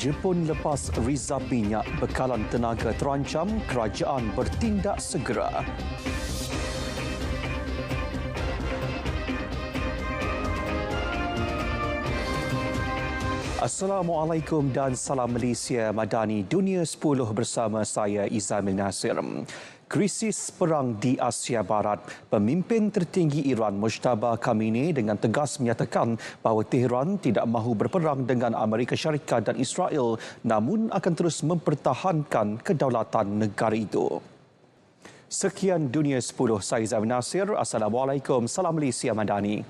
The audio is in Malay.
Jepun lepas rizab minyak, bekalan tenaga terancam, kerajaan bertindak segera. Assalamualaikum dan salam Malaysia Madani Dunia 10 bersama saya Izamil Nasir. Krisis perang di Asia Barat, pemimpin tertinggi Iran Mojtaba Khamenei dengan tegas menyatakan bahawa Tehran tidak mahu berperang dengan Amerika Syarikat dan Israel namun akan terus mempertahankan kedaulatan negara itu. Sekian Dunia 10, saya Izamil Nasir. Assalamualaikum, salam Malaysia Madani.